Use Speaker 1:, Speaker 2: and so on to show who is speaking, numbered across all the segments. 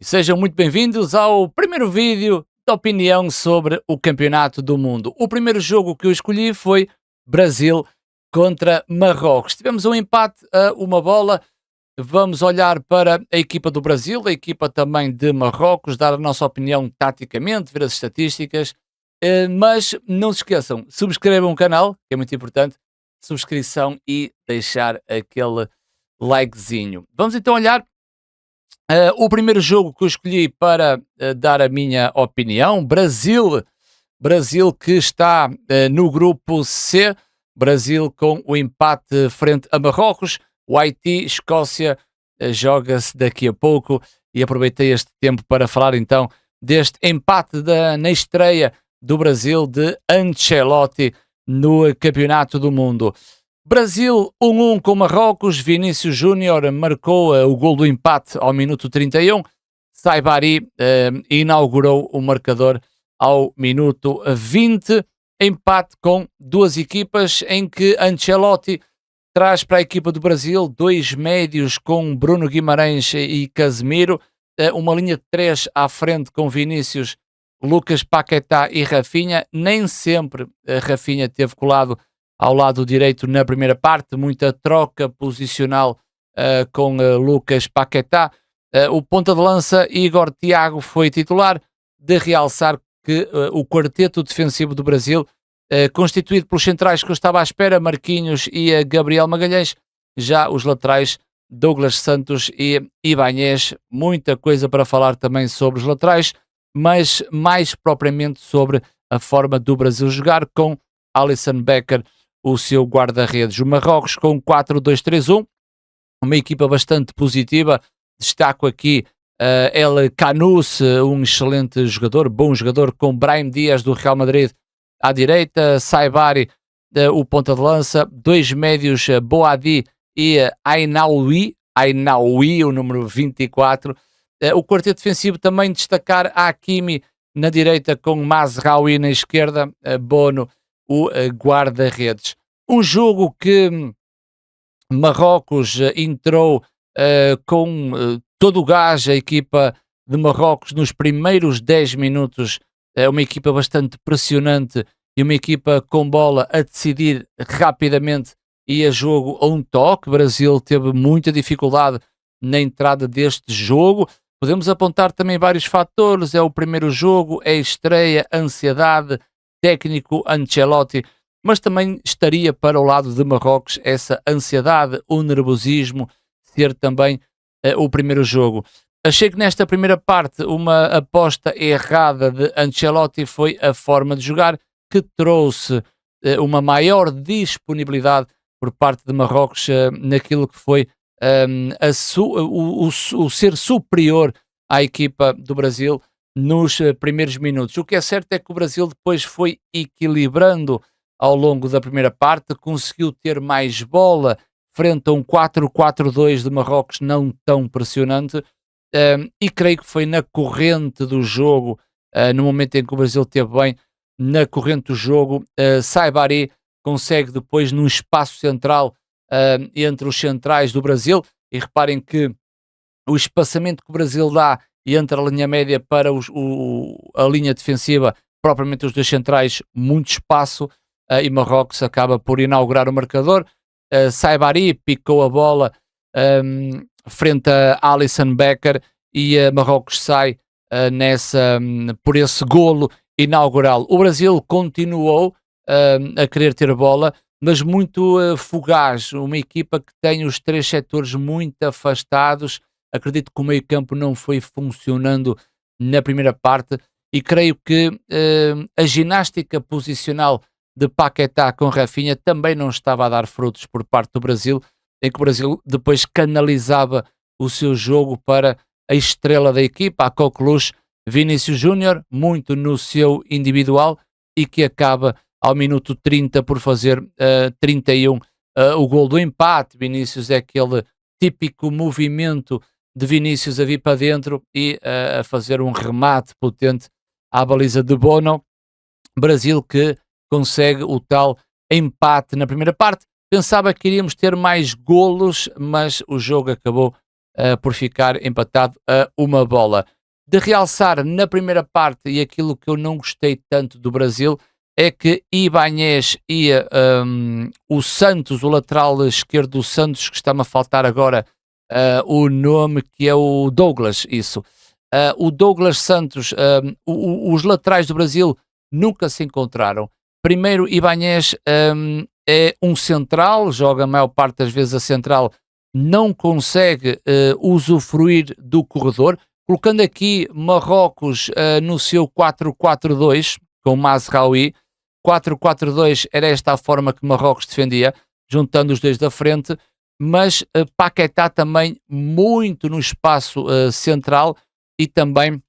Speaker 1: E sejam muito bem-vindos ao primeiro vídeo de opinião sobre o Campeonato do Mundo. O primeiro jogo que eu escolhi foi Brasil contra Marrocos. Tivemos um empate a uma bola. Vamos olhar para a equipa do Brasil, a equipa também de Marrocos, dar a nossa opinião taticamente, ver as estatísticas. Mas não se esqueçam, subscrevam o canal, que é muito importante, subscrição e deixar aquele likezinho. Vamos então olhar o primeiro jogo que eu escolhi para dar a minha opinião, Brasil que está no grupo C, Brasil com o empate frente a Marrocos, o Haiti, Escócia, joga-se daqui a pouco e aproveitei este tempo para falar então deste empate na estreia do Brasil de Ancelotti no Campeonato do Mundo. Brasil 1-1 com Marrocos, Vinícius Júnior marcou o gol do empate ao minuto 31, Saibari inaugurou o marcador ao minuto 20, empate com duas equipas em que Ancelotti traz para a equipa do Brasil dois médios com Bruno Guimarães e Casemiro, uma linha de três à frente com Vinícius, Lucas Paquetá e Rafinha. Nem sempre Rafinha teve colado ao lado direito na primeira parte, muita troca posicional com Lucas Paquetá. O ponta de lança Igor Thiago foi titular, de realçar que o quarteto defensivo do Brasil, constituído pelos centrais que eu estava à espera, Marquinhos e Gabriel Magalhães, já os laterais Douglas Santos e Ibañez. Muita coisa para falar também sobre os laterais, mas mais propriamente sobre a forma do Brasil jogar com Alisson Becker, o seu guarda-redes. O Marrocos com 4-2-3-1, uma equipa bastante positiva. Destaco aqui El Kanous, um excelente jogador, bom jogador, com Brahim Dias do Real Madrid à direita, Saibari, o ponta de lança, dois médios, Boadi e Ainaoui, o número 24. O quarteto defensivo também destacar Hakimi na direita com Mazraoui na esquerda, Bono, o guarda-redes. Um jogo que Marrocos entrou com todo o gás, a equipa de Marrocos nos primeiros 10 minutos, uma equipa bastante pressionante e uma equipa com bola a decidir rapidamente e a jogo a um toque. O Brasil teve muita dificuldade na entrada deste jogo. Podemos apontar também vários fatores: é o primeiro jogo, é a estreia, ansiedade, técnico Ancelotti, mas também estaria para o lado de Marrocos essa ansiedade, o nervosismo, ser também o primeiro jogo. Achei que nesta primeira parte uma aposta errada de Ancelotti foi a forma de jogar, que trouxe uma maior disponibilidade por parte de Marrocos naquilo que foi o ser superior à equipa do Brasil nos primeiros minutos. O que é certo é que o Brasil depois foi equilibrando ao longo da primeira parte, conseguiu ter mais bola frente a um 4-4-2 de Marrocos não tão pressionante, e creio que foi na corrente do jogo, no momento em que o Brasil esteve bem, na corrente do jogo, Saibari consegue depois num espaço central entre os centrais do Brasil, e reparem que o espaçamento que o Brasil dá entre a linha média para a linha defensiva, propriamente os dois centrais, muito espaço, e Marrocos acaba por inaugurar o marcador. Saibari picou a bola frente a Alisson Becker e Marrocos sai por esse golo inaugural. O Brasil continuou a querer ter a bola, mas muito fugaz, uma equipa que tem os três setores muito afastados. Acredito que o meio-campo não foi funcionando na primeira parte e creio que a ginástica posicional de Paquetá com Rafinha também não estava a dar frutos por parte do Brasil, em que o Brasil depois canalizava o seu jogo para a estrela da equipa, a coqueluche, Vinícius Júnior, muito no seu individual, e que acaba ao minuto 30 por fazer 31 o gol do empate. Vinícius é aquele típico movimento de Vinícius a vir para dentro e a fazer um remate potente à baliza de Bono. Brasil que consegue o tal empate na primeira parte. Pensava que iríamos ter mais golos, mas o jogo acabou por ficar empatado a uma bola. De realçar na primeira parte, e aquilo que eu não gostei tanto do Brasil, é que Ibañez e o Santos, o lateral esquerdo do Santos, que está-me a faltar agora o nome, que é o Douglas, isso. O Douglas Santos, os laterais do Brasil nunca se encontraram. Primeiro, Ibañez é um central, joga a maior parte das vezes a central, não consegue usufruir do corredor, colocando aqui Marrocos no seu 4-4-2, com Mazraoui. 4-4-2 era esta a forma que Marrocos defendia, juntando os dois da frente, mas Paquetá também muito no espaço central e também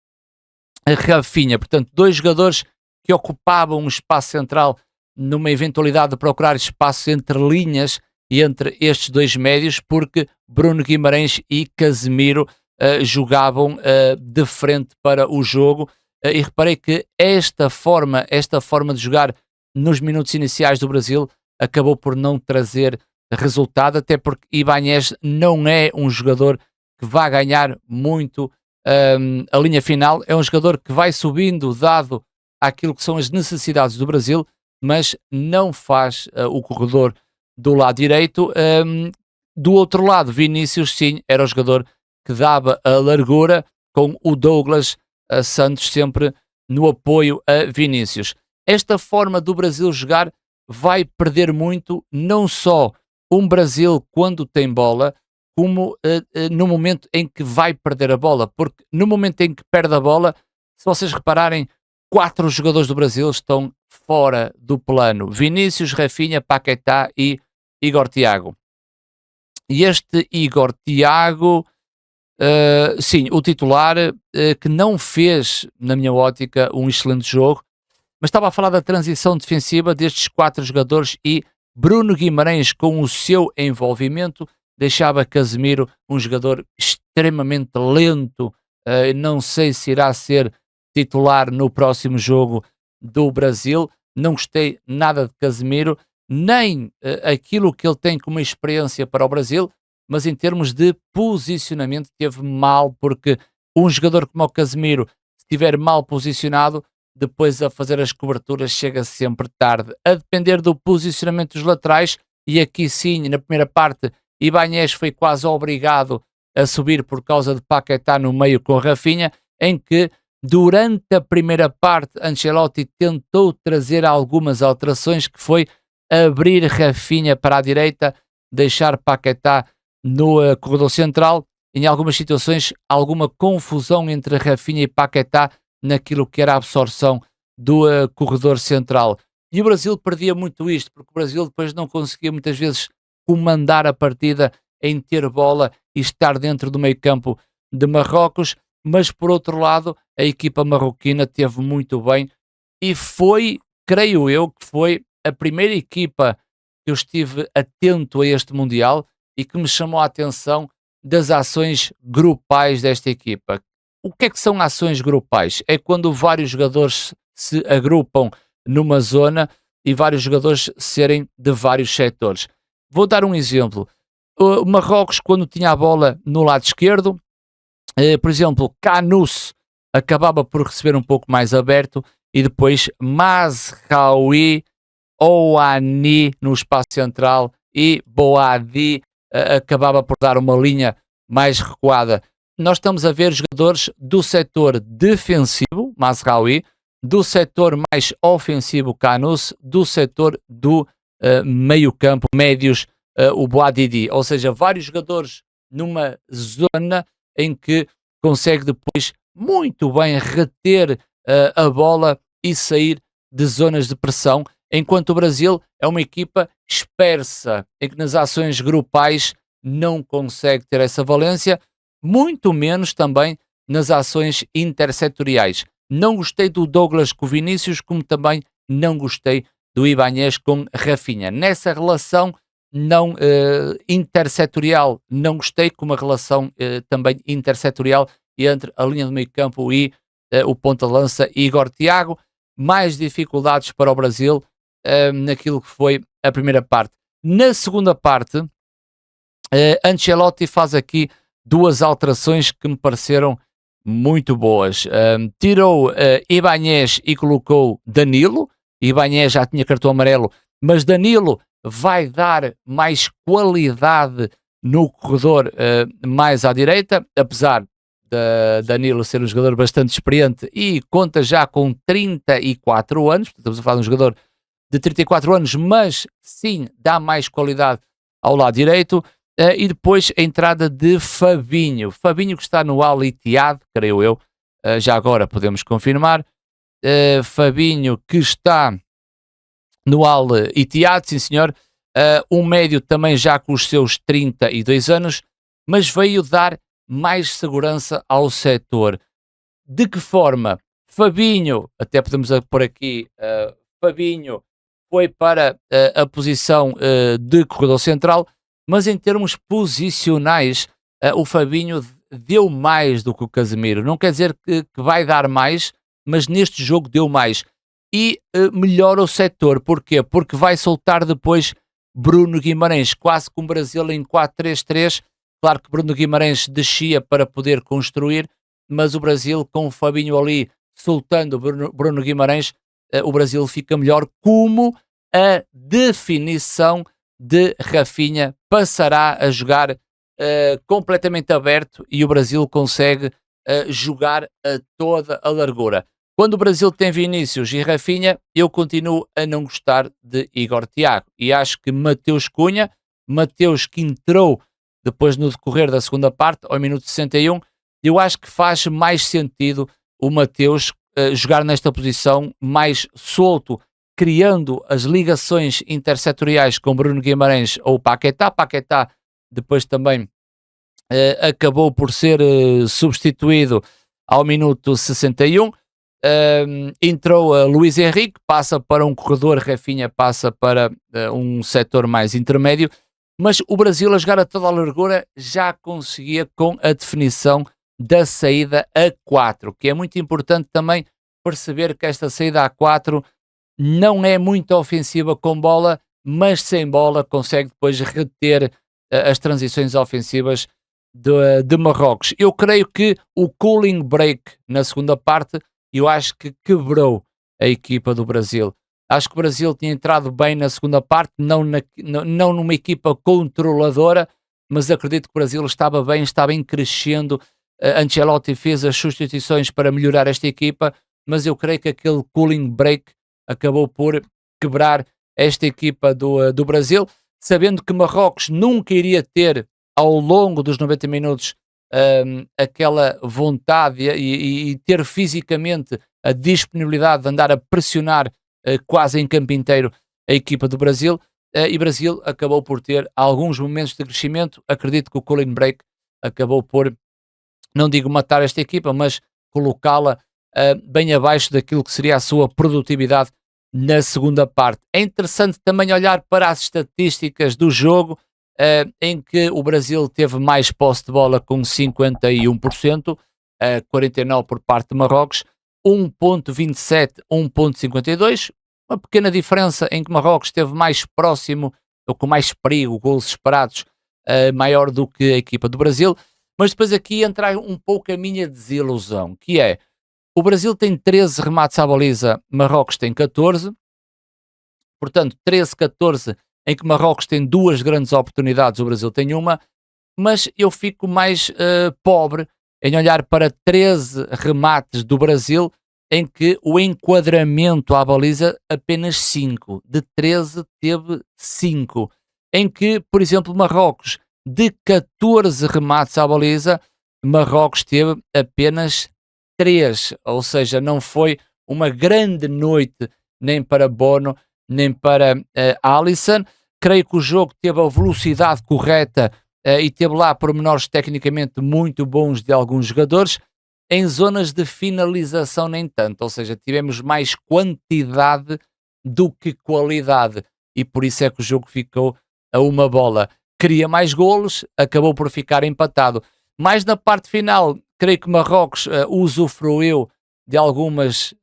Speaker 1: Rafinha. Portanto, dois jogadores que ocupavam um espaço central numa eventualidade de procurar espaço entre linhas e entre estes dois médios, porque Bruno Guimarães e Casemiro jogavam de frente para o jogo. E reparei que esta forma de jogar nos minutos iniciais do Brasil acabou por não trazer resultado, até porque Ibañez não é um jogador que vá ganhar muito a linha final, é um jogador que vai subindo dado àquilo que são as necessidades do Brasil, mas não faz o corredor do lado direito. Do outro lado, Vinícius, sim, era o jogador que dava a largura, com o Douglas Santos sempre no apoio a Vinícius. Esta forma do Brasil jogar vai perder muito, não só um Brasil quando tem bola, como no momento em que vai perder a bola, porque no momento em que perde a bola, se vocês repararem, 4 jogadores do Brasil estão fora do plano: Vinícius, Rafinha, Paquetá e Igor Thiago. E este Igor Thiago, sim, o titular, que não fez, na minha ótica, um excelente jogo, mas estava a falar da transição defensiva destes 4 jogadores, e Bruno Guimarães, com o seu envolvimento, deixava Casemiro um jogador extremamente lento. Não sei se irá ser titular no próximo jogo do Brasil. Não gostei nada de Casemiro, nem aquilo que ele tem como experiência para o Brasil, mas em termos de posicionamento teve mal, porque um jogador como o Casemiro, se estiver mal posicionado, depois a fazer as coberturas chega sempre tarde. A depender do posicionamento dos laterais, e aqui sim, na primeira parte, Ibañez foi quase obrigado a subir por causa de Paquetá no meio com Rafinha, em que durante a primeira parte Ancelotti tentou trazer algumas alterações, que foi abrir Rafinha para a direita, deixar Paquetá no corredor central. Em algumas situações, alguma confusão entre Rafinha e Paquetá naquilo que era a absorção do corredor central. E o Brasil perdia muito isto, porque o Brasil depois não conseguia muitas vezes comandar a partida em ter bola e estar dentro do meio-campo de Marrocos, mas por outro lado a equipa marroquina teve muito bem, e foi, creio eu, que foi a primeira equipa que eu estive atento a este Mundial e que me chamou a atenção das ações grupais desta equipa. O que é que são ações grupais? É quando vários jogadores se agrupam numa zona e vários jogadores serem de vários setores. Vou dar um exemplo. O Marrocos, quando tinha a bola no lado esquerdo, por exemplo, Kanous acabava por receber um pouco mais aberto, e depois Mazraoui, Ouani no espaço central e Boadi acabava por dar uma linha mais recuada. Nós estamos a ver jogadores do setor defensivo, Mazraoui, do setor mais ofensivo, Kanous, do setor do meio campo, médios, o Boadidi. Ou seja, vários jogadores numa zona em que consegue depois muito bem reter a bola e sair de zonas de pressão, enquanto o Brasil é uma equipa dispersa, em que nas ações grupais não consegue ter essa valência, muito menos também nas ações intersetoriais. Não gostei do Douglas com o Vinícius, como também não gostei do Ibañez com Rafinha. Nessa relação não intersetorial, não gostei, com uma relação também intersetorial entre a linha do meio campo e o ponta-lança Igor Thiago. Mais dificuldades para o Brasil naquilo que foi a primeira parte. Na segunda parte, Ancelotti faz aqui duas alterações que me pareceram muito boas. Tirou Ibañez e colocou Danilo. Ibañez já tinha cartão amarelo, mas Danilo vai dar mais qualidade no corredor mais à direita, apesar de Danilo ser um jogador bastante experiente e conta já com 34 anos, estamos a falar de um jogador de 34 anos, mas sim dá mais qualidade ao lado direito. E depois a entrada de Fabinho que está no Al Ittihad, creio eu, já agora podemos confirmar. Fabinho que está no Al Ittihad, sim senhor, um médio também já com os seus 32 anos, mas veio dar mais segurança ao setor. De que forma? Fabinho, até podemos pôr aqui, Fabinho foi para a posição de corredor central, mas em termos posicionais, o Fabinho deu mais do que o Casemiro. Não quer dizer que vai dar mais, mas neste jogo deu mais. E melhora o setor. Porquê? Porque vai soltar depois Bruno Guimarães, quase com o Brasil em 4-3-3. Claro que Bruno Guimarães descia para poder construir, mas o Brasil, com o Fabinho ali soltando Bruno Guimarães, o Brasil fica melhor, como a definição de Rafinha passará a jogar completamente aberto e o Brasil consegue jogar a toda a largura. Quando o Brasil tem Vinícius e Rafinha, eu continuo a não gostar de Igor Thiago e acho que Mateus Cunha, Mateus que entrou depois no decorrer da segunda parte, ao minuto 61, eu acho que faz mais sentido o Mateus jogar nesta posição mais solto, criando as ligações intersetoriais com Bruno Guimarães ou Paquetá. Paquetá depois também acabou por ser substituído ao minuto 61. Entrou Luís Henrique, passa para um corredor, Rafinha passa para um setor mais intermédio, mas o Brasil a jogar a toda a largura já conseguia com a definição da saída a 4, que é muito importante também perceber que esta saída a 4 não é muito ofensiva com bola, mas sem bola consegue depois reter as transições ofensivas de Marrocos. Eu creio que o cooling break na segunda parte, eu acho que quebrou a equipa do Brasil. Acho que o Brasil tinha entrado bem na segunda parte, não numa equipa controladora, mas acredito que o Brasil estava bem crescendo. Ancelotti fez as substituições para melhorar esta equipa, mas eu creio que aquele cooling break acabou por quebrar esta equipa do Brasil, sabendo que Marrocos nunca iria ter, ao longo dos 90 minutos, aquela vontade e ter fisicamente a disponibilidade de andar a pressionar quase em campo inteiro a equipa do Brasil, e Brasil acabou por ter alguns momentos de crescimento. Acredito que o cooling break acabou por, não digo matar esta equipa, mas colocá-la bem abaixo daquilo que seria a sua produtividade na segunda parte. É interessante também olhar para as estatísticas do jogo, em que o Brasil teve mais posse de bola com 51%, 49% por parte de Marrocos, 1.27, 1.52, uma pequena diferença em que Marrocos esteve mais próximo, ou com mais perigo, golos esperados, maior do que a equipa do Brasil. Mas depois aqui entra um pouco a minha desilusão, que é, o Brasil tem 13 remates à baliza, Marrocos tem 14, portanto 13-14, em que Marrocos tem duas grandes oportunidades, o Brasil tem uma, mas eu fico mais pobre em olhar para 13 remates do Brasil, em que o enquadramento à baliza apenas 5, de 13 teve 5, em que, por exemplo, Marrocos, de 14 remates à baliza, Marrocos teve apenas 3, ou seja, não foi uma grande noite nem para Bono, nem para Alisson. Creio que o jogo teve a velocidade correta e teve lá pormenores tecnicamente muito bons de alguns jogadores. Em zonas de finalização nem tanto, ou seja, tivemos mais quantidade do que qualidade, e por isso é que o jogo ficou a uma bola. Queria mais golos, acabou por ficar empatado. Mais na parte final, creio que Marrocos usufruiu de algumas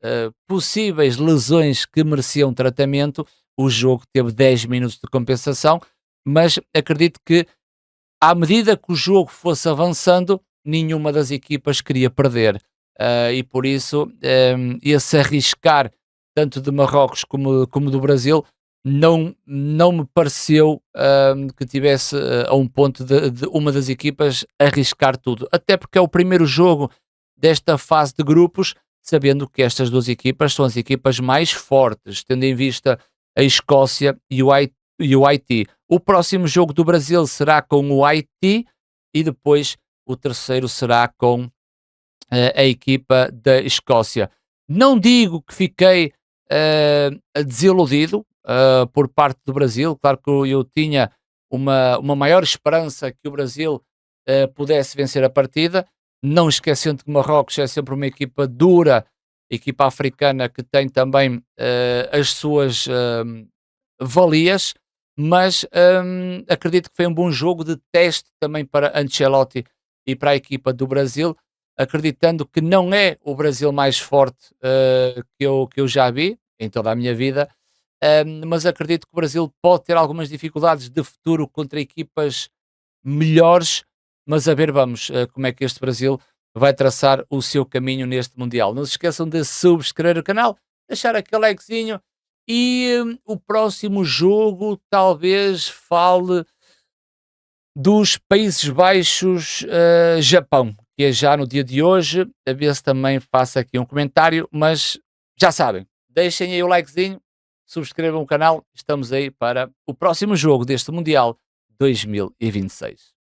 Speaker 1: possíveis lesões que mereciam tratamento. O jogo teve 10 minutos de compensação, mas acredito que à medida que o jogo fosse avançando, nenhuma das equipas queria perder. E por isso, esse arriscar, tanto de Marrocos como do Brasil, não me pareceu que tivesse a um ponto de uma das equipas arriscar tudo. Até porque é o primeiro jogo desta fase de grupos, sabendo que estas duas equipas são as equipas mais fortes, tendo em vista a Escócia e o Haiti. O próximo jogo do Brasil será com o Haiti e depois o terceiro será com a equipa da Escócia. Não digo que fiquei desiludido por parte do Brasil, claro que eu tinha uma maior esperança que o Brasil pudesse vencer a partida, não esquecendo que Marrocos é sempre uma equipa dura, equipa africana que tem também as suas valias, mas acredito que foi um bom jogo de teste também para Ancelotti e para a equipa do Brasil, acreditando que não é o Brasil mais forte que eu já vi em toda a minha vida, mas acredito que o Brasil pode ter algumas dificuldades de futuro contra equipas melhores, mas a ver, vamos, como é que este Brasil vai traçar o seu caminho neste Mundial. Não se esqueçam de subscrever o canal, deixar aquele likezinho e o próximo jogo talvez fale dos Países Baixos, Japão, que é já no dia de hoje, a ver se também faço aqui um comentário, mas já sabem, deixem aí o likezinho, subscrevam o canal, estamos aí para o próximo jogo deste Mundial 2026.